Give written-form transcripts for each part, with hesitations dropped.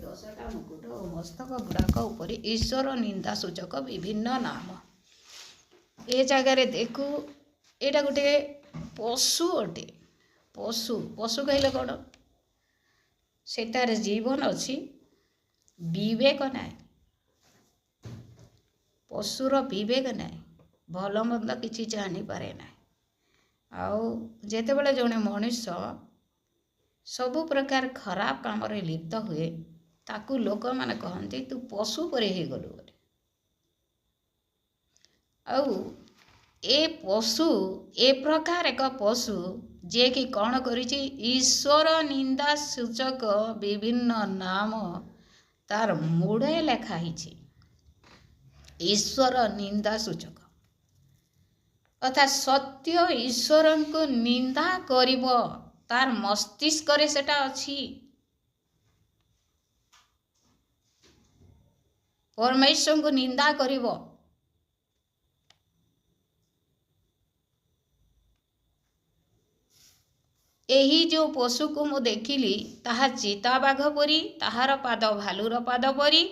दशटा मुकुट और मस्तक गुड़ाक उपर ईश्वर निंदा सूचक विभिन्न नाम। ए जगार देखू एटा गोटे पशु अटे। पशु पशु कहले कौन सेटार जीवन अच्छी विवेक ना। पशुर विवेक ना भल मंद किसी जानी पारे ना। आउ जेतेबेले जने मनुष्य सबु प्रकार खराब काम रे लिप्त हुए ताकू लोक माने कहते तू पशु परे ही गलु बोले। आउ ए पशु ए प्रकार एक पशु जे कि कौन करिछि ईश्वर निंदा सूचक विभिन्न नाम तार मुड़े लेखा हिछि। ईश्वर निंदा सूचक अर्थात सत्य ईश्वर को निंदा करिब तार मस्तिष्क रे सेटा अछि। परमेश्वर को निंदा करिब एही जो पशु को मु देखिली ताहा चीता बाघ परी ताहार पाद भालुर पाद परी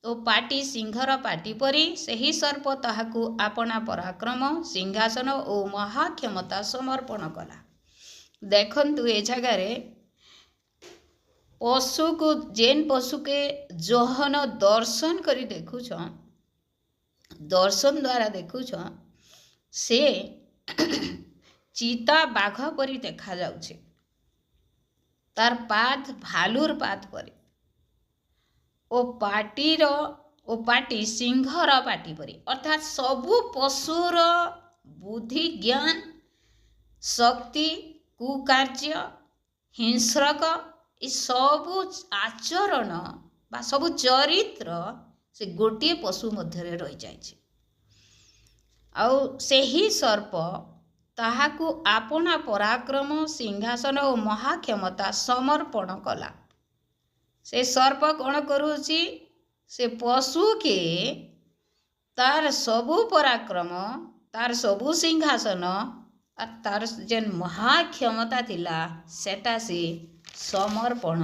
ओ पाटी सिंहर पाटी परी सही सर्प ताहाकू आपना पराक्रम सिंहासन ओ महाक्षमता समर्पण कला। देखंतु ए जगार पशु को जेन पशु के जोहन दर्शन करी देखुछ दर्शन द्वारा देखुछ से चीता बाघ परी देखा जाउछे। तार पाद भालुर पाद परी ओ पाटी सिंहर पाटी परी अर्थात सबु पशुर बुद्धि ज्ञान शक्ति कुकार्य हिंस्रक ये सबु आचरण बा सबु चरित्र से गोटे पशु मध्य रही जाइछे। आउ सेही सर्प ताहाकू आपना पराक्रम सिंहासन और महाक्षमता समर्पण कला। से सर्प कौन करुची से पशु के तार सबु पराक्रम तार सबु सिंहासन और तार जेन महाक्षमता थिला सेटा से समर्पण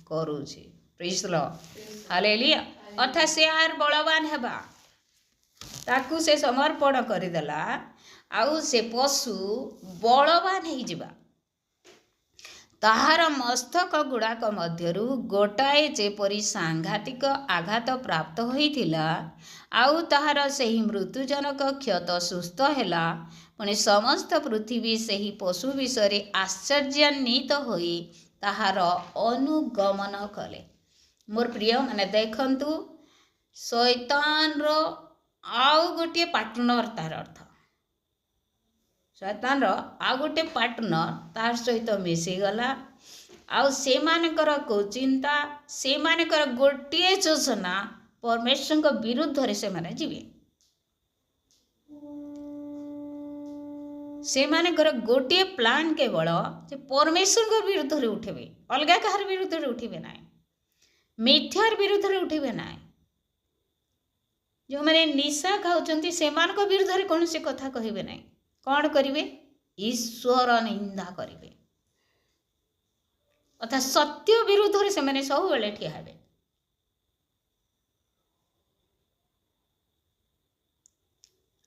करुची। Praise the lord hallelujah. अर्थात से आर बलवान हेबा ताकू से समर्पण करदेला आउ से पशु बलवान हो जिबा। ताहार मस्तक गुड़ाक मध्यरु गोटाए जेपरी सांघातिक आघात प्राप्त होइथिला आउ ताहार सही मृत्युजनक क्षत सुस्थ हैला। पुणी समस्त पृथ्वी सही पशु विषय आश्चर्यान्वित होई ताहार अनुगमन कले। मोर प्रिय माने देखंतु शैतान रो आउ गोटे पार्टनर तार अर्थ शैतान रो आउ गोटे पार्टनर तार सहित मिसी गला आउ से मानकर को चिंता से मानकर गोटे योजना परमेश्वर को विरुद्ध रे से माने जीवे। से मानकर गोटे प्लान केवल जे परमेश्वर को विरुद्ध रे उठेबे अलगा कहार विरुद्ध रे उठेबे ना मिथ्यार विरुद्ध रे उठेबे ना। जो माने निशा खाउचंती से मान को विरुद्ध रे कौन से कथा कहिबे ना। कौन करिवे ईश्वर निंदा करिवे अर्थात सत्य विरुद्ध रे से माने सब बेले ठिया हेबे।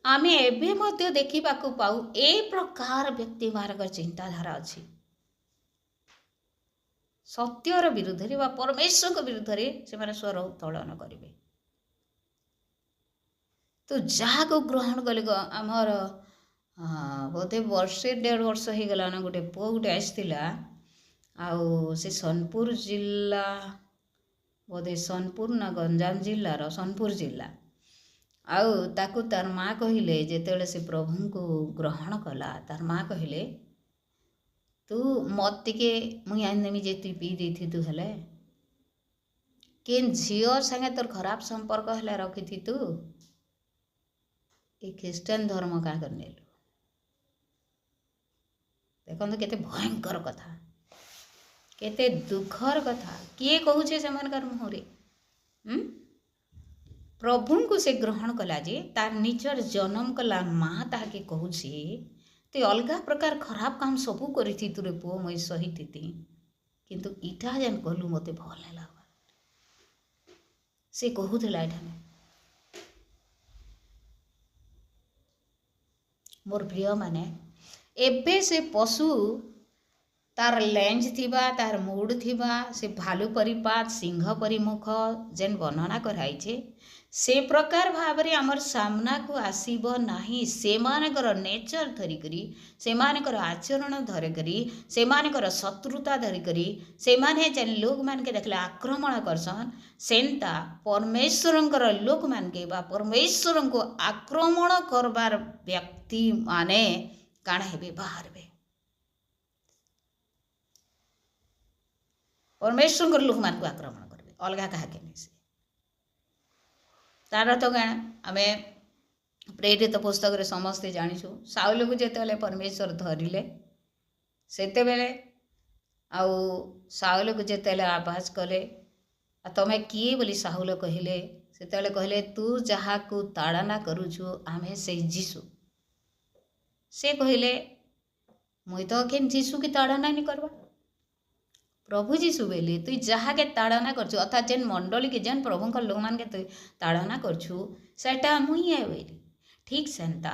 आमे एबे मध्य देखिबाकू पाऊ ए प्रकार व्यक्ति मार्ग चिंताधारा अछि सत्यर विरुद्ध रे बा परमेश्वर को विरुद्ध रे से माने स्वर उत्तोलन करिवे। तो जहाँ को ग्रहण कले आमर बोधे वर्षे 1.5 वर्ष हो गला ना गोटे पुआ गोटे आसला आउ से सोनपुर जिला बोधे सोनपुर ना गंजाम जिलार सोनपुर जिला आउ ताकू तार माँ कहले जेतेबेले से प्रभु को ग्रहण कला तार माँ कहले तू मत टिके मुई आनेमी जे तू पी देथि तू हेले केन झियो संगे तोर खराब संपर्क हेला रखी तू ए ख्रीस्टान धर्म का करनेलु। देखो केते भयंकर कथा केते दुखर कथा किए कहूचे से मानकर मुहरे प्रभु को से ग्रहण कला जे तार निजर जन्म कला माँ ताके कहूचे ते अलगा प्रकार खराब काम सबू करी तुरे पुओ मुई सही थी किंतु इटा जेन कहलु मते भल है ସେ କହୁଥିଲା ଏଠାରେ। ମୋର ପ୍ରିୟମାନେ, ଏବେ ସେ ପଶୁ ତାର ଲେଞ୍ଜ ଥିବା, ତାର ମୁଡ଼ ଥିବା, ସେ ଭାଲୁ ପରିପାତ, ସିଂହ ପରିମୁଖ ଯେନ୍ ବର୍ଣ୍ଣନା କରାଇছে, ସେ ପ୍ରକାର ଭାବରେ ଆମର ସାମ୍ନାକୁ ଆସିବ ନାହିଁ। ସେମାନଙ୍କର ନେଚର ଧରିକରି, ସେମାନଙ୍କର ଆଚରଣ ଧରିକରି, ସେମାନଙ୍କର ଶତ୍ରୁତା ଧରିକରି, ସେମାନେ ଯେନ୍ ଲୋକମାନକେ ଦେଖିଲେ ଆକ୍ରମଣ କରସନ୍, ସେନ୍ତା ପରମେଶ୍ୱରଙ୍କର ଲୋକମାନକେ ବା ପରମେଶ୍ୱରଙ୍କୁ ଆକ୍ରମଣ କରବାର ବ୍ୟକ୍ତିମାନେ କାଣା ହେବେ? ବାହାରବେ। परमेश्वर लोक मान को आक्रमण करेंगे, अलग क्या नहीं से तार तो क्या आम प्रेरित पुस्तक रे समस्ते जानिछु। साउल को जिते परमेश्वर धरिले सेते बेले आउ साउल को जिते आवाज कले तमे किए बोली साउल कहले, सेते कहले तू जहाँ को ताड़ना करुछु आमे से जीसु। से कहले मुई तो केन जीसु की ताड़ना नहीं करवा। प्रभु जीशु बेले तुई जहाँ के ताड़ना करछु, अर्थात जेन मंडली के जेन प्रभु का लोक मान के तुई ताड़ना करछु सेटा मुई है बेले। ठीक सेंता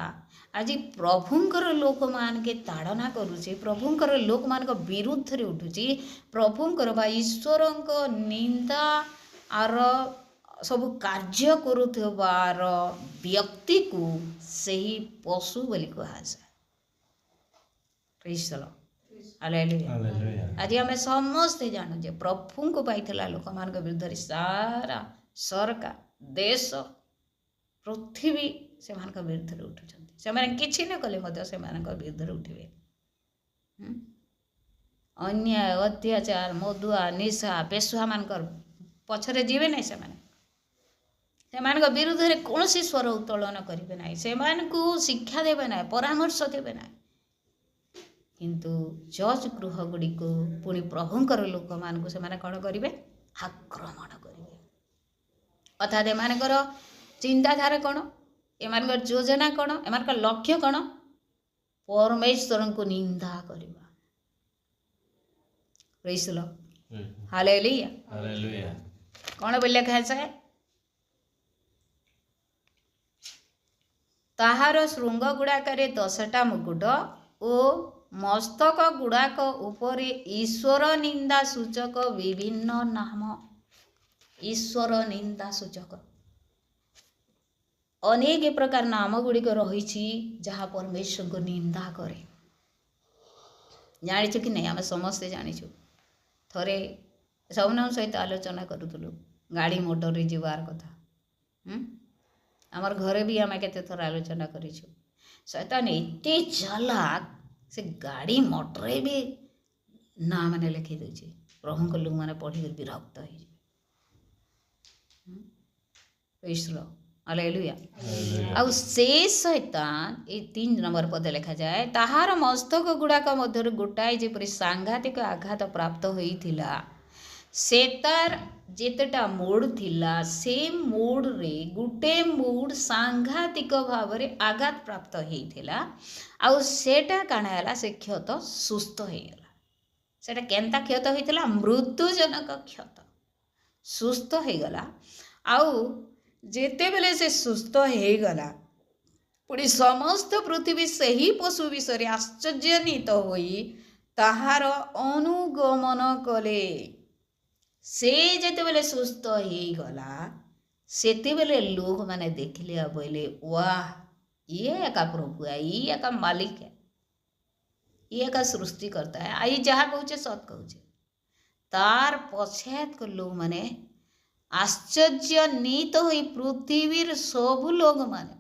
आज प्रभुंकर लोक मान के ताड़ना करुचे, प्रभुंकर लोक मान को विरुद्ध रे उठुची, प्रभुंकर बा ईश्वरंक निंदा आर सब कार्य करुथबार व्यक्ति को सही पशु बोली कहाଯାଏ। Praise the lord, hallelujah. आज आम समस्ते जानू जे प्रभु को पाई लोक मान विरुद्ध सारा सरकार देश पृथ्वी से विरुद्ध उठुंट से किसी न कले से विरुद्ध उठे। अन्याय अत्याचार मदुआ निशा पेशुआ मान पछरे जीवे ना से विरुद्ध में कौन स्वर उत्तोलन करेंगे ना, से शिक्षा देवे ना, परामर्श देवे ना, किंतु जज गृह गुड़ी को पुणी प्रभुंकर लोक मान को से कौन करेंगे? आक्रमण करेंगे। अर्थात एमानकर चिंताधारा कौन, एमानकर योजना कौन, एमानकर लक्ष्य कौन? परमेश्वर को निंदा करवा। Praise the lord, hallelujah, hallelujah. कौन बोल लिखा है? ताहार श्रृंग गुड़ाकर 10टा मुकुट ओ मस्तक गुड़ाक उपरे ईश्वर निंदा सूचक विभिन्न नाम। ईश्वर निंदा सूचक अनेक प्रकार नाम गुड़िक रही जहाँ परमेश्वर को निंदा करे। जानिछु कि नहीं? आम समस्ते जानिछु। थरे सबन सहित आलोचना करूलु गाड़ी मोटर रे जीवार कथा। आमर घरे भी आम केते थर आलोचना करिछु। शैतान एते चालाक से गाड़ी मोटर भी ना मैंने लिखी दूचे। प्रभु को लोग मैंने पढ़ी कर विरक्त हो। हालेलुया। आउ से शैतान ये 3 नंबर पद लिखा जाए, ताहार मस्तक गुड़ाक मध्य गोटाए जेपरि सांघातिक आघात प्राप्त होइथिला, से तार जेतेटा मोड़ थिला से मोड़ रे गुटे मोड़ सांघातिक भाव रे आघात प्राप्त होइथिला। आउ सेटा काना हला से क्षत सुस्थ होइगला। सेटा केनता क्षत होइथिला? मृत्युजनक क्षत सुस्थ होइगला। आउ जेते बेले से सुस्थ होइगला पुणी समस्त पृथ्वी सही पशु विषय आश्चर्यान्वित होई ताहार अनुगमन कले। से जेते बेले सुस्थ होइगला सेते बेले लोग माने देखले बोले वाह ये एका प्रभु है, ये एका मालिक है, ये एका सृष्टि करता है। आई जहाँ कहूचे सत कहूचे। तार पछात को लोग माने आश्चर्यान्वित होई पृथ्वीर सब लोग माने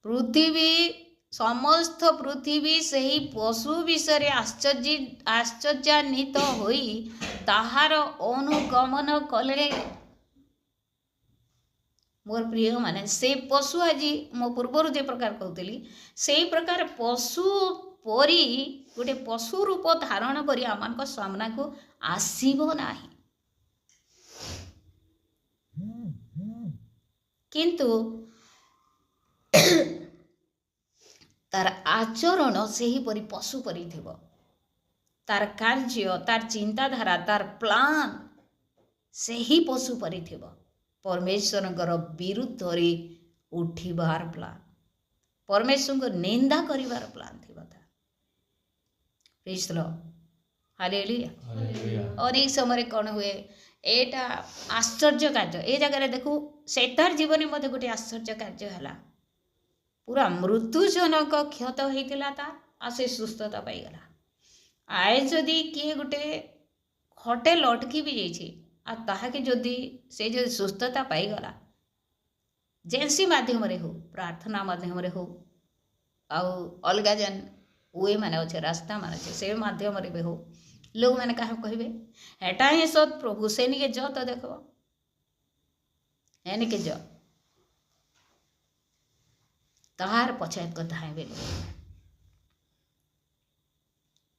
पृथ्वी समस्त पृथ्वी सही पशु विषय आश्चर्यान्वित होई ताहार अनुगमन कले। मोर प्रिय माने से पशु आज मो पूर्वर जे प्रकार कहूली से प्रकार पशु परी गोटे पशु रूप धारण करी आम सामना को आसीबो नाही, किंतु तार आचरण से ही परी पशु परी थिबो। तार कार्य, तार चिंताधारा, तार प्लान से ही पशु परी थिबो परमेश्वर विरुद्ध उठिबार प्लान परमेश्वर को निंदा करिवार प्लान थिबो ता प्रेज द लॉर्ड हालेलुया। और एक समय कौन हुए एटा आश्चर्य कार्य ए जगह देखू सैतान जीवन में गोटे आश्चर्य कार्य है पूरा मृत्युजनक क्षत होता तार आ से सुस्थता पाईगला आए जदि किए गोटे खटे लटकी भी जाकि जदि से जो सुस्थता पाईगला जेनसी माध्यम हो प्रार्थना माध्यम हो आउ अलगा जेन वे मैंने अच्छे रास्ता मान अच्छे से माध्यम भी हो लोग मैंने क्या कहे हेटा ही सत प्रभु से निके जो तो देख एनिके जो तार पछात कथा है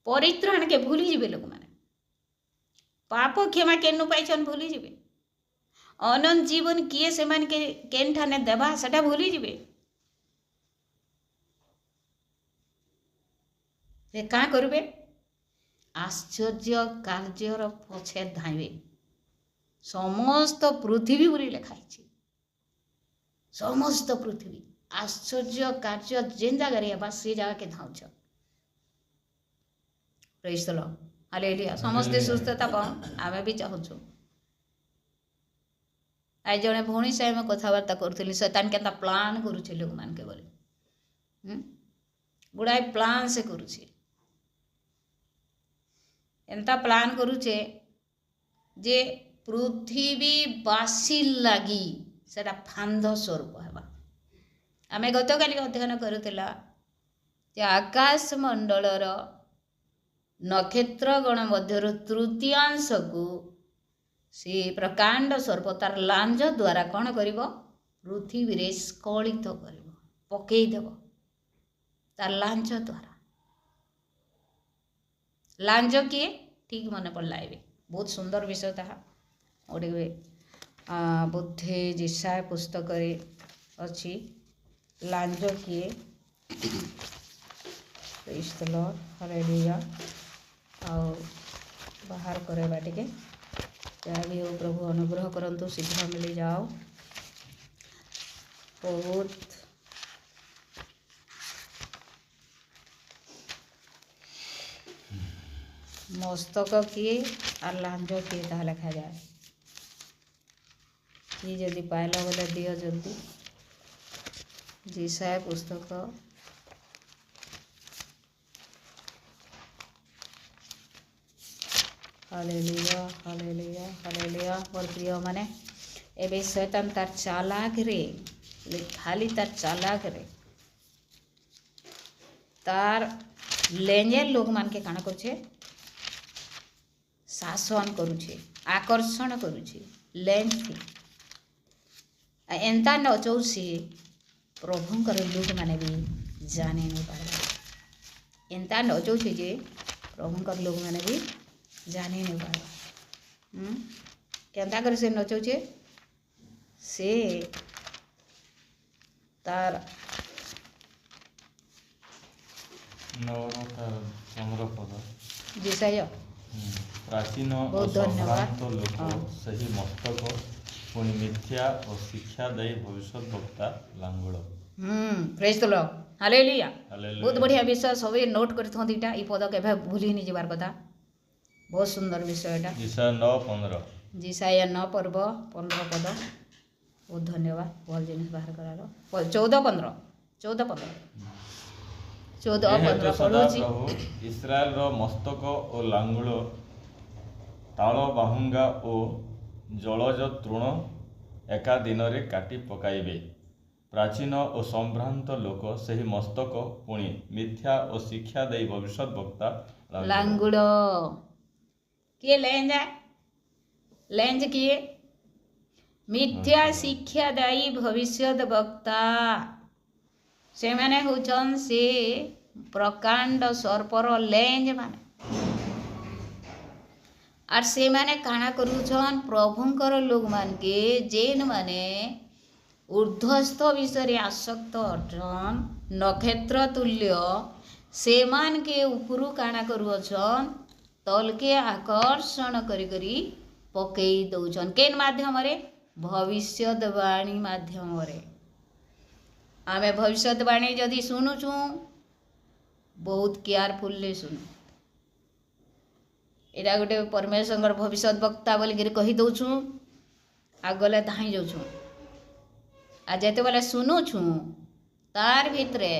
परित्राण के भूली जीवे लोक मैंने पाप क्षमा केनु पाइछन भूली जीवे अनंत जीवन किए से मान के केन ठाने देबा सेटा भूली जीवे से का करबे आश्चर्य कार्यर पछे धाइबे समस्त पृथ्वी बुरी लिखाई समस्त पृथ्वी आश्चर्य कार्य जेन जगह से जगह के धाउछ प्रेज द लॉर्ड हालेलुया। समस्त सुस्थता पाऊँ आमे भी चाहूँ आज जड़े भौणी से कथबार्ता करूँ शैतान के प्लान करुचे लोक मान के बोले गुड़ाए प्लान से करुचे एंता प्लान करुचे जे पृथ्वीवासी लगी सेटा फांद स्वरूप है आम गत काली अध्ययन करूला जे आकाश मंडलर नक्षत्रगण मध्य तृतीयांश को से प्रकांड सर्प तार लांज द्वारा कौन कर पृथ्वी स्खलित कर पकईदेव तार लांज द्वारा लांज किए ठीक मन पड़ला ए बहुत सुंदर विषय ताहा गोटे बुद्धे जिसाय पुस्तक अच्छी लांज किए प्रेज द लॉर्ड हालेलुया और बाहर करवा टिके जहाँ भी हो प्रभु अनुग्रह करंतु शीघ्र मिल जाओ बहुत मस्तक किए और लांज किए ताहा लिखा जाए कि जदि पाइल बोले दियो जल्दी जिसाय पुस्तक हालेलुया हालेलुया हालेलुया। मोर प्रिय माने एबे शैतान तार चालाक रे खाली तार चालाक रे तार लेंजे लोक मान के काना करछे शासन करुछे आकर्षण करुछे लेंज थी एंता नचौ सी प्रभुंकर लोक माने भी जाने नहीं पारबा एंता नचौ छे जे प्रभुंकर लोक माने भी जाने नहीं पारबा केंता कर से नचौ छे से तार जिसाय प्राचीन और संभ्रांत लोक सही मस्तक पुणी मिथ्या और शिक्षा दई भविष्य वक्ता Langad praise the lord hallelujah. बहुत बढ़िया विषय सब नोट करथों इटा ई पद केभे भूली नहीं जबार कथा बहुत सुंदर विषय एटा जिसाय 9:15 जिसाय 9 पर्व 15 पद बहुत धन्यवाद भल जिनिस बाहर करालो 14:15 14:15 पढ़ुची इस्राएल रो मस्तक और लांगुल ताल बाहुंगा और जलज तृण एका दिन रे काटी पकाइबे प्राचीन और संभ्रांत लोक सही मस्तक पुणी मिथ्या और शिक्षा दे भविष्य वक्ता लांगुड़ किए लेंज किए मिथ्या शिक्षा दायी भविष्य वक्ता से माने होचन से प्रकांड सर्पर लेंज माने आर से माने काना करूछन प्रभुंकर लोक मान के जेन माने ऊर्ध्वस्थ विषय आसक्त अटन नक्षत्र तुल्य से मान के उपरु काना करूछन तल के आकर्षण करी करी पकई दौन केन माध्यम भविष्यवाणी माध्यम आमे भविष्यवाणी जदि शुणुचु बहुत केयरफुल्ली शुणु एटा गोटे परमेश्वर भविष्य वक्ता बोलिक कही दौछु आ गले धाई जाऊँ आ जिते बेले शुणुछु तार भितरे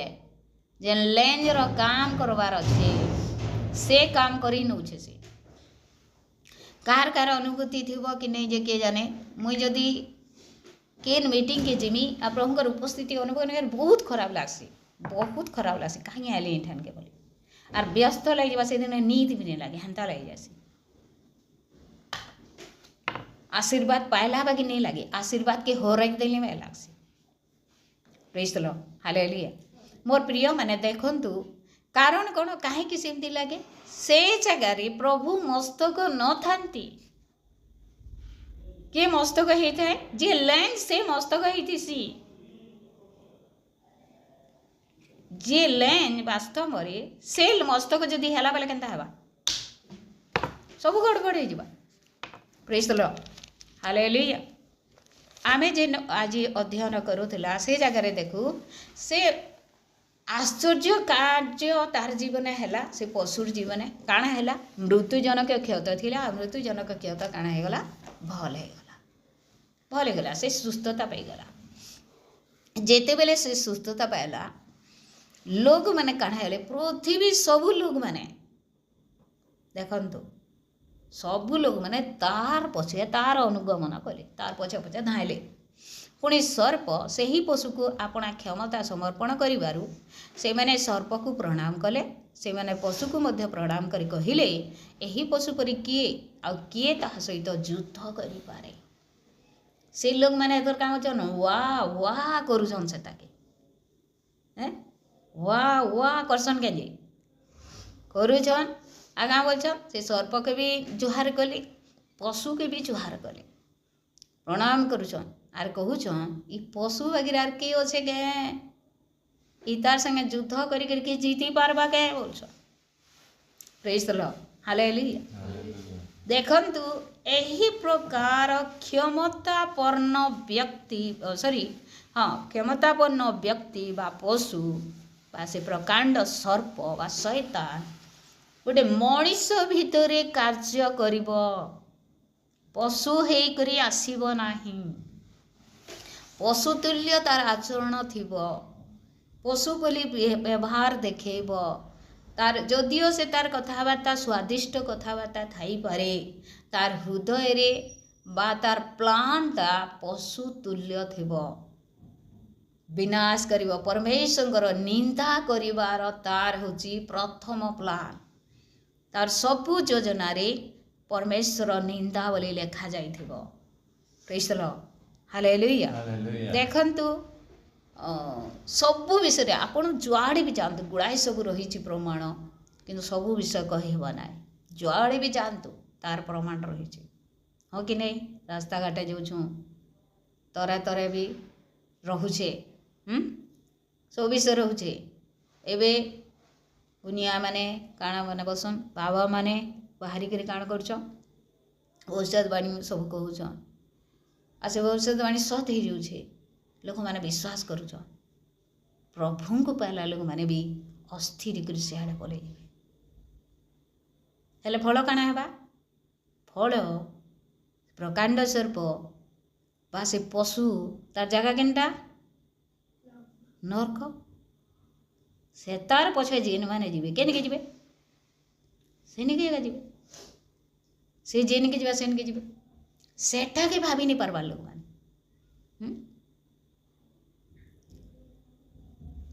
जेन लेंज रो काम करवार अच्छे से काम करी नौछे से कार कार अनुभूति थी कि नहीं जे किए जाने मुई जदि केन मीटिंग के जिमी आ प्रभुकर उपस्थिति अनुभव नहीं बहुत खराब लागसी कहीं आइले ठान के बोली आर व्यस्त लग जा से दिन नींद भी नहीं लगे हेन्ता लग जासी आशीर्वाद पाइला बाकी नहीं लगे आशीर्वाद के हो रख देली में लागसी प्रेज द लॉर्ड हालेलुया मोर प्रिय माने देखंतु कारण कौन कहीं सेमती लगे से जगार प्रभु मस्तक न थांती किए मस्तक होता है जी लैंड से मस्तक होती जी लैंड वास्तव से मस्तक जदि है बेले केनता हेबा सब गड़बड़ हो जावा प्रेज द लॉर्ड हालेलुया आमे जे आज अध्ययन करूला से जगार देखू से आश्चर्य कार्य तार जीवन है से पशुर जीवन काण है मृत्युजनक क्षत थी मृत्युजनक क्षत काण होगला भल होगला से सुस्थता पाईगला जेते बेले से सुस्थता पाइला लोग माने काण है पृथ्वी सबू लोग माने देखंतु सबू लोग माने तार पछे तार अनुगमन कले तार पछे पछे धाइले पुणी सर्प से ही पशु को अपना क्षमता समर्पण करिबारु से माने सर्प को प्रणाम कले से माने पशु को मध्य प्रणाम करी कहिले एही पशु परि किए आ किए ताहा सहित युद्ध करि पारे से लोग माने एतर काम जन वाह वाह करूछन से ताके हैं वाह वाह करसन के जे करूछन आगा बोलछन से सर्प के भी जुहार कले पशु के भी जुहार कले प्रणाम करूछन आर कहूछन ई पशु वगैरह आर के अच्छे के ई तार संगे युद्ध करी करके जीती पारबा के बोलछ प्रेज द लॉर्ड हालेलुया देखंतु एही प्रकार क्षमतापन्न व्यक्ति क्षमतापन्न व्यक्ति बा पशु बा से प्रकांड सर्प बा शैतान गोटे मनीष भितरे कार्य करिब पशु हेई करी आसीब नाही पशुतुल्य तार आचरण थिब पशु बोली व्यवहार देखेब तार जदिओ से तार कथबार्ता स्वादिष्ट कथबार्ता थाई पारे तार हृदय रे बा तार प्लानटा पशु तुल्य थिब विनाश करिब परमेश्वर निंदा करिवार तार होची प्रथम प्लान तार सबु योजना रे परमेश्वर निंदा बोली लेखा जाइथिब प्रेज द लॉर्ड हालेलुया देखंतु सबु विषय आपण जुआड़े भी जानतु गुड़ाई सब रही प्रमाण किंतु सबु विषय कहबा ना जुआड़े भी जानतु तार प्रमाण रही हाँ कि नहीं रास्ता घाटे जाऊँ तरे तरे भी रोचे सब विषय रोचे एवं गुनिया माने काଣା माने बसन बाबा माने बाहरी कर काण कर औषधवाणी सब कहून आ से औषधवाणी सत हो जाऊे लोक मैंने विश्वास करुच प्रभु को पाला लोक मैंने भी अस्थिर कर सियाड़े पलि हेले फल काଣା हेबा फल प्रकांड सर्प बा से पशु तार जगह केनटा नरक से तार पछे जेन माने जीवे केनिके जीवे सेनिके जीवे से जेन के जीवा सेनिके जीवे सेटा के भाभी नहीं पारबार लोग माने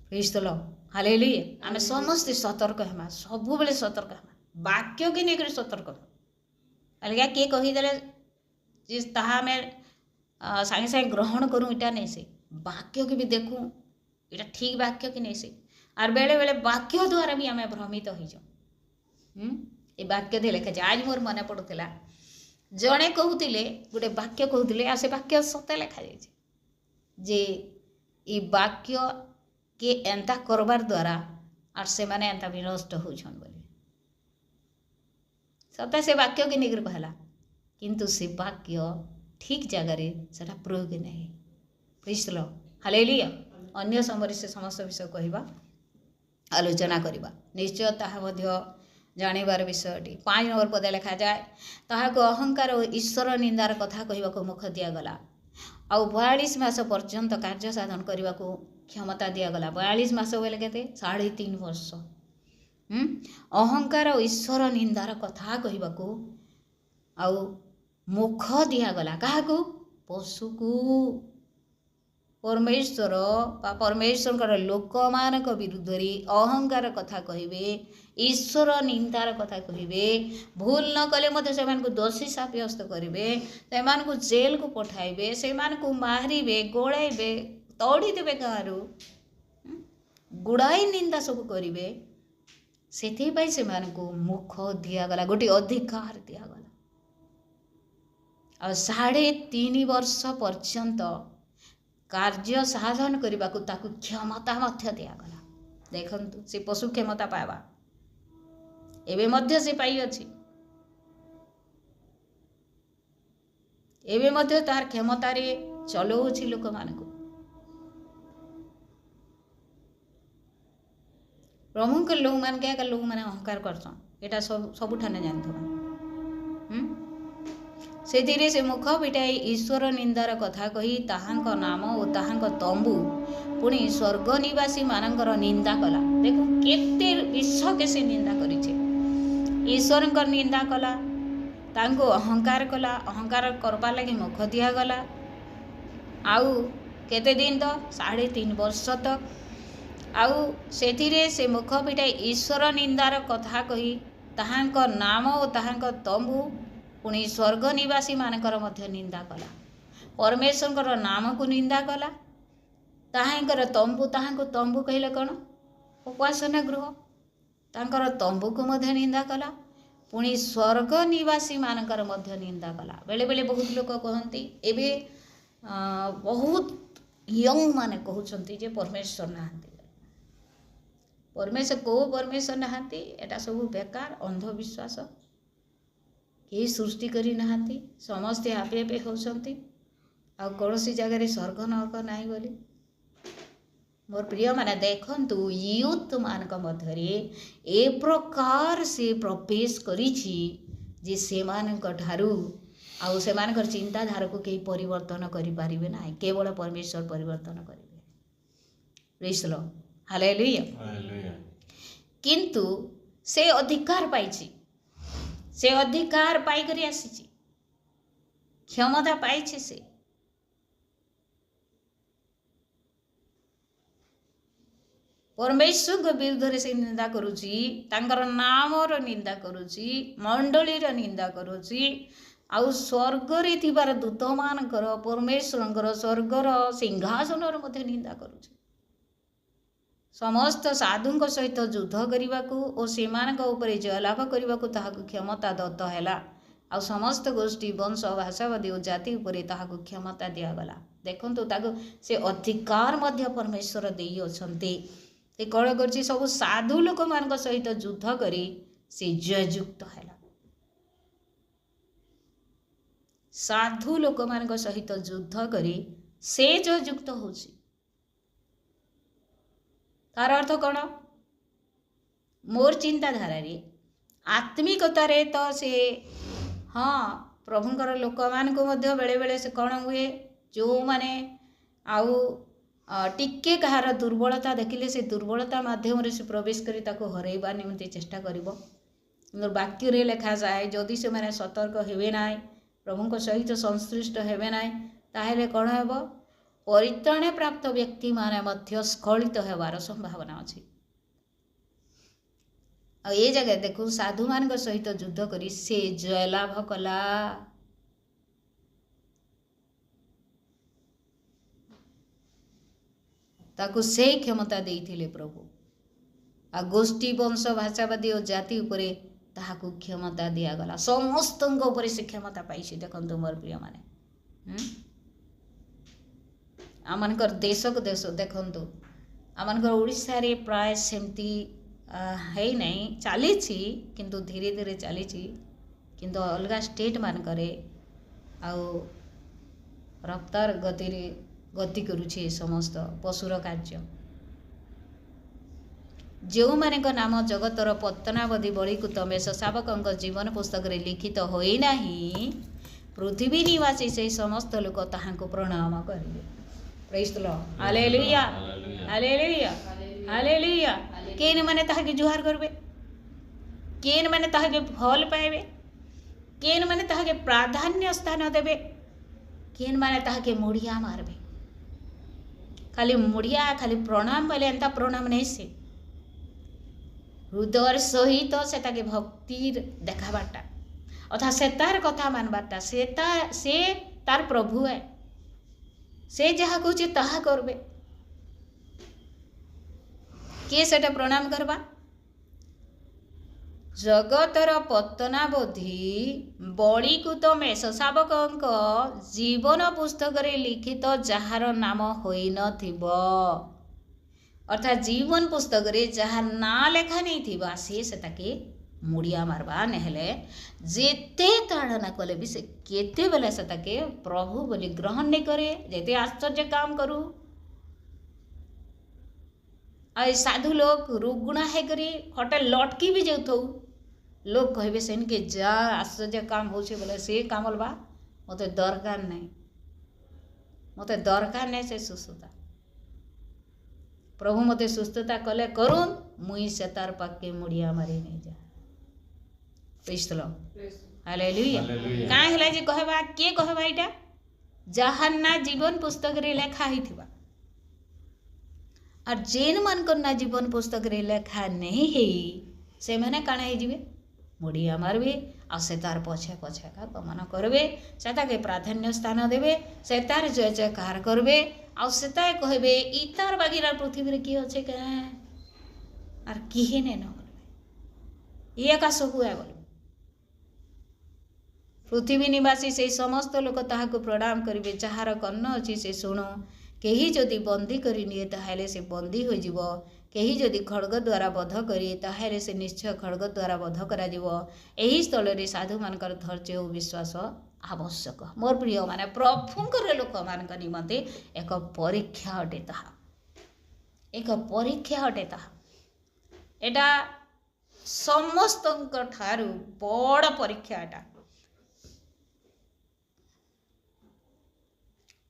प्रेज द लॉर्ड हालेलुया आमे समस्त सतर्क हेमा सब बेले सतर्क हेमा वाक्य के नहीं सतर्क अलग किए कहीदेले जे ताहा में सागे सागे ग्रहण करूँ इटा नहीं से वाक्य के भी देखूँ इटा ठीक वाक्य कि नहीं से आर बेले बेले वाक्य द्वारा भी आम भ्रमित हो जाऊँ ये वाक्य दे लिखा आज मोर मन पड़ूला जड़े कहते गोटे वाक्य कहते आ से वाक्य सत्य लिखा जाए जे ये वाक्य के एंता करबार द्वारा आर से माने एंता विनष्ट होछन बोली सत्य से वाक्य के निग्र कहला किंतु से वाक्य ठीक जगार से प्रयोग नहीं। Praise the lord, hallelujah. अन्य समय से समस्त विषय कहवा आलोचना करवा निश्चय ताहा जानिबार विषयटी 5 नंबर पदे लिखा जाए ताहाको अहंकार और ईश्वर निंदार कथा कहवाको मुख दिगला आउ 42 मास पर्यंत कार्य साधन करने को क्षमता दिगला। 42 मास बोले के 3.5 वर्ष अहंकार और ईश्वर निंदार कथा कहवाको आउ मुख दिगला क्या पशु को परमेश्वर परमेश्वर लोक मान विरुद्ध अहंकार कथा कहे ईश्वर निंदार कथा कहे भूल न कले से दोषी साब्यस्त करेंगे से जेल को पठाइबे से मारे गोड़ाइबे तड़ीदेवे गाँव गुड़ाई निंदा सब करेंगे से मुख दिगला गोटे अधिकार दिगला आ 3.5 वर्ष पर्यंत कार्य साधन करने को ताकू क्षमता दिगला। देखंतु से पशु क्षमता पावा एवं मध्य से पाई अछि एवं मध्य तार क्षमता रे चलाउछि लोक मानकु। प्रभु के लोक मान क्या लोक माने अहंकार करछन एटा सब ठाने जानथबा से मुख पिटाई ईश्वर निंदार कथा कही ताहांक नाम और ताहांक तंबू पुणी स्वर्ग निवासी मानकर निंदा कला। देखो केते विश्व के से निंदा करिछे ईश्वर निंदा कला तांको अहंकार कला अहंकार करबा लगी मुख दिया गला आउ केते दिन तो 3.5 वर्ष तक आउ से मुख पिटाई ईश्वर निंदार कथा कही ताहांक नाम और ताहांक तंबू पुणी स्वर्ग निवासी मानकर मध्य निंदा कला। परमेश्वर नाम को निंदा कला ताहांकर तंबू कहले कौन उपासना गृह तांकर तंबू को मध्य निंदा कला पुणी स्वर्ग निवासी मानकर मध्य निंदा कला। बेले बेले बहुत लोक कहती एबे बहुत यंग माने कहउछंती जे परमेश्वर नहांती परमेश्वर को परमेश्वर नहांती एटा सब बेकार अंधविश्वास कई सृष्टि करी नहांती समस्ते आपे आपे होउछंती आ कौनसी जगह स्वर्ग नरक नाई बोली। मोर प्रिय माने देखंतु यूथ मानक मध्यरे ए प्रकार से प्रवेश करिछि जे सेमानक ठारू आउ सेमानकर चिंताधारा को कई परिवर्तन करि पारिबे नाही केवल परमेश्वर परिवर्तन करिवे। Praise the lord, hallelujah hallelujah. किंतु से अधिकार पाइछि से अधिकार पाई करी आसीछि क्षमता पाइछि से परमेश्वर के विरुद्ध से निंदा करुछि तांकर नामर निंदा करुछि मंडलीर निंदा करुछि आउ स्वर्ग रे थिबार दूत मानकर परमेश्वरंकर स्वर्गर सिंहासनर मध्य निंदा करुछि समस्त साधुଙ୍କ सहित युद्ध करने और सेमानक ऊपर जय लाभ करने को ताहाकु क्षमता दत्त हैला आ समस्त गोष्ठी वंश भाषावादी और जाति उपरे ताहाकु क्षमता दिगला। देखंतु ताकु से अधिकार मध्य परमेश्वर देई अछंती से कण करछि सब साधु लोक मानक सहित युद्ध करी से जययुक्त हैला। साधु लोक मानक सहित युद्ध करी से जययुक्त होछि तार अर्थ कौन मोर चिंताधारा आत्मिकतार तो से हाँ प्रभुंकर लोक मान को मध्य बेले बेले से कौन हुए जो माने आउ टिके कहार दुर्बलता देखिले से दुर्बलता माध्यम से प्रवेश करी ताको हरैबा निमंते चेष्टा करिवो। वाक्य रे लिखा जाए जदि से माने सतर्क हेबे नाय प्रभुंक सहित संश्लिष्ट हेबे नाय ताहेले कौन हेबो परित्राण प्राप्त व्यक्ति माने मध्य स्खलित हेबार संभावना अछि। आ ये जगह देखो साधु मान सहित युद्ध करी से जयलाभ कला। ताकू से क्षमता देइथिले प्रभु आ गोष्ठी वंश भाषावादी और जाति उपरे ताहाकू क्षमता दिया गला समस्तଙ୍କ उपरे से क्षमता पाइछि। देखंतु मोर प्रिय माने आमनकर देश को देश देखंतु आमनकर ओडिशा रे प्राय सेमती है नहीं चली किंतु धीरे धीरे चली କିନ୍ତୁ ଅଲଗା ଷ୍ଟେଟ୍ ମାନଙ୍କରେ ଆଉ ରଫ୍ତାର ଗତିରେ ଗତି କରୁଛି ଏ ସମସ୍ତ ପଶୁର କାର୍ଯ୍ୟ। ଯେଉଁମାନଙ୍କ ନାମ ଜଗତର ପତନାବଧି ବଳୀକୃତ ମେଷ ଶାବକଙ୍କ ଜୀବନ ପୁସ୍ତକରେ ଲିଖିତ ହୋଇନାହିଁ, ପୃଥିବୀ ନିବାସୀ ସେହି ସମସ୍ତ ଲୋକ ତାହାଙ୍କୁ ପ୍ରଣାମ କରିବେ। Praise the lord. Hallelujah, hallelujah, hallelujah. କେନ୍ ମାନେ ତାହାକେ ଜୁହାର କରିବେ, କେନ୍ ମାନେ ତାହାକେ ଭଲ ପାଇବେ, କେନ୍ ମାନେ ତାହାକେ ପ୍ରାଧାନ୍ୟ ସ୍ଥାନ ଦେବେ, କେନ୍ ମାନେ ତାହାକେ ମୁଡ଼ିଆ ମାରବେ। ଖାଲି ମୁଡ଼ିଆ ଖାଲି ପ୍ରଣାମ ବୋଇଲେ ଏନ୍ତା ପ୍ରଣାମ ନେଇ ସେ ହୃଦୟର ସହିତ ସେ ତାକେ ଭକ୍ତିର ଦେଖାବାରଟା ଅର୍ଥାৎ ସେ ତାର କଥା ମାନବାରଟା। ସେ ତାର ପ୍ରଭୁ ହେ, ସେ ଯାହା କହୁଛି ତାହା କରବେ। କିଏ ସେଟା ପ୍ରଣାମ କରବା? ଜଗତର ପତନାବଧି ବଳୀକୃତ ମେଷ ଶାବକଙ୍କ ଜୀବନ ପୁସ୍ତକରେ ଲିଖିତ ଯାହାର ନାମ ହୋଇନଥିବ, ଅର୍ଥାତ୍ ଜୀବନ ପୁସ୍ତକରେ ଯାହାର ନାଁ ଲେଖା ନେଇଥିବା ସେ ତାକେ ମୁଡ଼ିଆ ମାରବା। ନେହେଲେ ଯେତେ ତାଡ଼ନା କଲେ ବି ସେ କେତେବେଳେ ସେ ତାକେ ପ୍ରଭୁ ବୋଲି ଗ୍ରହଣ ନେଇ କରେ। ଯେତେ ଆଶ୍ଚର୍ଯ୍ୟ କାମ କରୁ ଆଉ ସାଧୁ ଲୋକ ରୁଗୁଣା ହେଇକରି ହଠାତ୍ ଲଟକି ବି ଯାଉଥାଉ, ଲୋକ କହିବେ ସେନକେ ଯା ଆଶ୍ଚର୍ଯ୍ୟ କାମ ହଉଛି ବୋଲେ ସେ କାମଲ ବା ମୋତେ ଦରକାର ନାହିଁ, ମୋତେ ଦରକାର ନାହିଁ ସେ ସୁସ୍ଥତା। ପ୍ରଭୁ ମୋତେ ସୁସ୍ଥତା କଲେ କରୁନ୍, ମୁଇଁ ସେ ତାର ପାଖକେ ମୁଡ଼ିଆ ମାରି ନେଇ ଯା। ପ୍ରେଜ୍ ଦ ଲର୍ଡ। ହାଲେଲୁୟା। କାଁ ହେଲା ଯେ କହିବା, କିଏ କହିବା ଏଇଟା? ଯାହାର ନା ଜୀବନ ପୁସ୍ତକରେ ଲେଖା ହେଇଥିବା। আর ଯେନ୍ ମାନଙ୍କର ନା ଜୀବନ ପୁସ୍ତକରେ ଲେଖା ନେଇ ହେଇ ସେମାନେ କାଣା ହେଇଯିବେ? ମୁଡ଼ିଆ ମାରବେ ଆଉ ସେ ତାର ପଛେ ପଛେ ଏକା ଗମନ କରିବେ, ସେ ତାକେ ପ୍ରାଧାନ୍ୟ ସ୍ଥାନ ଦେବେ, ସେ ତାର ଜୟ ଜୟକାର କରିବେ ଆଉ ସେ ତାଏ କହିବେ ଇ ତାର ବାଗିରା ପୃଥିବୀରେ କିଏ ଅଛେ କେ আর কিহে নেন বলবে ই একা ସବୁ ଏ বলবে। ପୃଥିବୀ ନିବାସୀ ସେହି ସମସ୍ତ ଲୋକ ତାହାକୁ ପ୍ରଣାମ କରିବେ। ଯାହାର କର୍ଣ୍ଣ ଅଛି ସେ ଶୁଣୁ। କେହି ଯଦି ବନ୍ଦୀ କରି ନିଏ ତାହେଲେ ସେ ବନ୍ଦୀ ହୋଇଯିବ, କେହି ଯଦି ଖଡ଼୍ଗ ଦ୍ୱାରା ବଧ କରେ ତାହେଲେ ସେ ନିଶ୍ଚୟ ଖଡ଼୍ଗ ଦ୍ୱାରା ବଧ କରାଯିବ। ଏହି ସ୍ଥଳରେ ସାଧୁମାନଙ୍କର ଧୈର୍ଯ୍ୟ ଓ ବିଶ୍ୱାସ ଆବଶ୍ୟକ। ମୋର ପ୍ରିୟମାନେ, ପ୍ରଭୁଙ୍କର ଲୋକମାନଙ୍କ ନିମନ୍ତେ ଏକ ପରୀକ୍ଷା ଅଟେ ତାହା, ଏକ ପରୀକ୍ଷା ଅଟେ ତାହା। ଏଟା ସମସ୍ତଙ୍କ ଠାରୁ ବଡ଼ ପରୀକ୍ଷା, ଏଟା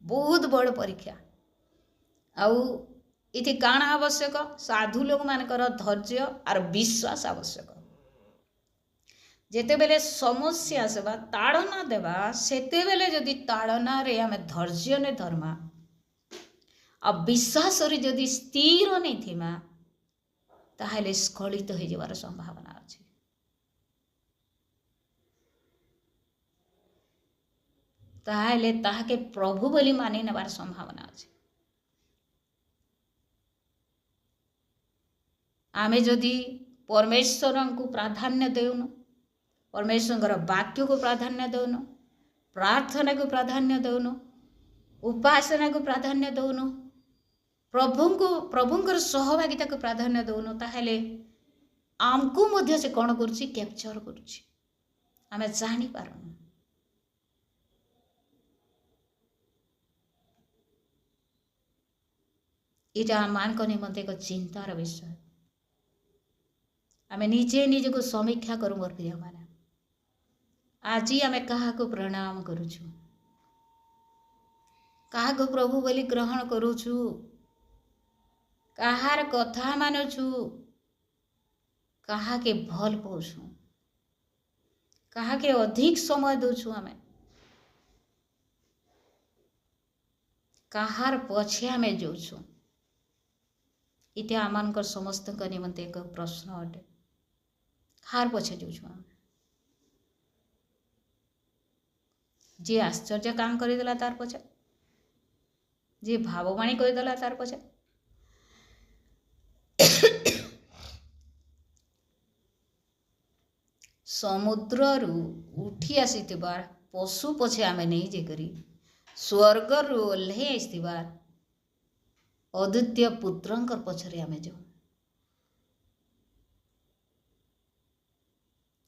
ବହୁତ ବଡ଼ ପରୀକ୍ଷା। ଆଉ ଏଠି କାଣା ଆବଶ୍ୟକ? ସାଧୁ ଲୋକମାନଙ୍କର ଧୈର୍ଯ୍ୟ ଆର ବିଶ୍ୱାସ ଆବଶ୍ୟକ। ଯେତେବେଳେ ସମସ୍ୟା ଆସିବା ତାଡ଼ନା ଦେବା, ସେତେବେଳେ ଯଦି ତାଡ଼ନାରେ ଆମେ ଧୈର୍ଯ୍ୟ ନେ ଧର୍ମା ଆଉ ବିଶ୍ୱାସରେ ଯଦି ସ୍ଥିର ନେଇଥିମା, ତାହେଲେ ସ୍ଖଳିତ ହୋଇଯିବାର ସମ୍ଭାବନା ଅଛି। ତାହେଲେ ତାହାକେ ପ୍ରଭୁ ବୋଲି ମାନି ନେବାର ସମ୍ଭାବନା ଅଛି। ଆମେ ଯଦି ପରମେଶ୍ୱରଙ୍କୁ ପ୍ରାଧାନ୍ୟ ଦେଉନୁ, ପରମେଶ୍ୱରଙ୍କର ବାକ୍ୟକୁ ପ୍ରାଧାନ୍ୟ ଦେଉନୁ, ପ୍ରାର୍ଥନାକୁ ପ୍ରାଧାନ୍ୟ ଦେଉନୁ, ଉପାସନାକୁ ପ୍ରାଧାନ୍ୟ ଦେଉନୁ, ପ୍ରଭୁଙ୍କର ସହଭାଗିତାକୁ ପ୍ରାଧାନ୍ୟ ଦେଉନୁ, ତାହେଲେ ଆମକୁ ମଧ୍ୟ ସେ କ'ଣ କରୁଛି? କ୍ୟାପଚର କରୁଛି। ଆମେ ଜାଣିପାରୁନୁ। ଏଇଟା ଆମମାନଙ୍କ ନିମନ୍ତେ ଏକ ଚିନ୍ତାର ବିଷୟ। ଆମେ ନିଜେ ନିଜକୁ ସମୀକ୍ଷା କରୁ। ମୋର ପ୍ରିୟମାନେ, ଆଜି ଆମେ କାହାକୁ ପ୍ରଣାମ କରୁଛୁ? କାହାକୁ ପ୍ରଭୁ ବୋଲି ଗ୍ରହଣ କରୁଛୁ? କାହାର କଥା ମାନୁଛୁ? କାହାକେ ଭଲ ପାଉଛୁ? କାହାକେ ଅଧିକ ସମୟ ଦେଉଛୁ? ଆମେ କାହାର ପଛେ ଆମେ ଯାଉଛୁ? ଏଇଟା ଆମମାନଙ୍କର ସମସ୍ତଙ୍କ ନିମନ୍ତେ ଏକ ପ୍ରଶ୍ନ ଅଟେ। କାହାର ପଛେ ଯାଉଛୁ ଆମେ? ଯିଏ ଆଶ୍ଚର୍ଯ୍ୟ କାମ କରିଦେଲା ତାର ପଛେ, ଯିଏ ଭାବବାଣୀ କରିଦେଲା ତାର ପଛେ, ସମୁଦ୍ରରୁ ଉଠି ଆସିଥିବା ପଶୁ ପଛେ ଆମେ ନେଇ ଯାଇକରି ସ୍ୱର୍ଗରୁ ଓହ୍ଲେଇ ଆସିଥିବା ଅଦ୍ୱିତୀୟ ପୁତ୍ରଙ୍କ ପଛରେ ଆମେ ଯାଉ।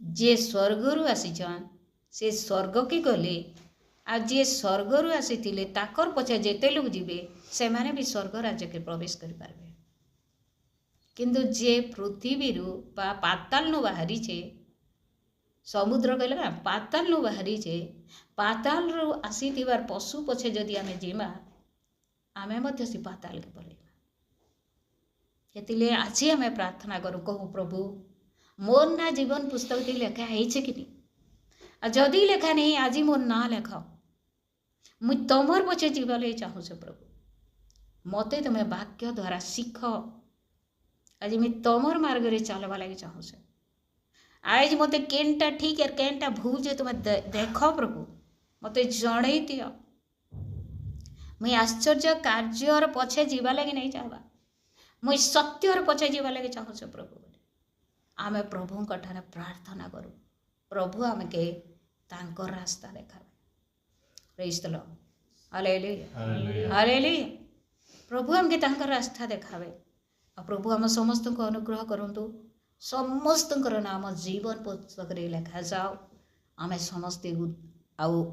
जे स्वर्गरू आसीछन से स्वर्ग की गले आ जे स्वर्गरू आसीथिले ताकर पछे जेते लोग जीवे से माने भी स्वर्ग राज्य के प्रवेश कर पारबे किंतु जे पृथ्वीरू बा पाताल नु बाहरी छे समुद्र कहले ना पाताल नु बाहरी छे पाताल रू आसीथिबार पशु पछे जदि आमे जीमा आमे मध्य से पाताल के पलेबा हेतिले आज आमे प्रार्थना करू कहू प्रभु मोर ना जीवन पुस्तक ती लेखा है कि जदि लेखा नहीं आज मोर ना लेख मुझ तमर पछे जीवाले चाहूँ से प्रभु मते तुम्हें वाक्य द्वारा शिख आज मुझ तमर मार्ग रे चलवा लगे चाहूँ से आज मत केनटा ठीक है केनटा भूल जे तुम्हें देख प्रभु मत जन दि मुई आश्चर्य कार्यर पछे जीवा लगे नहीं चाहवा मुई सत्यर पछे जीवा लगे चाहूँ से प्रभु आमे प्रभु ठाने प्रार्थना करूँ प्रभु आमे के तांकर रास्ता देखा praise the lord hallelujah hallelujah प्रभु आमके तांकर रास्ता देखावे आ प्रभु आम समस्त को अनुग्रह करंतु समस्त नाम जीवन पुस्तक रे लिखा जाओ आमे समस्ते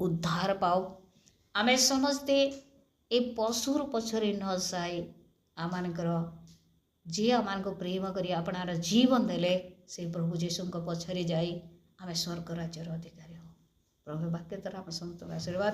उद्धार पाओ आमे समस्ते ए पशुर पछरे न जाए आमानकर जी आमान को प्रेम करी अपनार जीवन देले से प्रभु जीशु पछरे जाई आमे स्वर्ग राज्यर अधिकारी हो प्रभु वाक्य द्वारा आम समस्त आशीर्वाद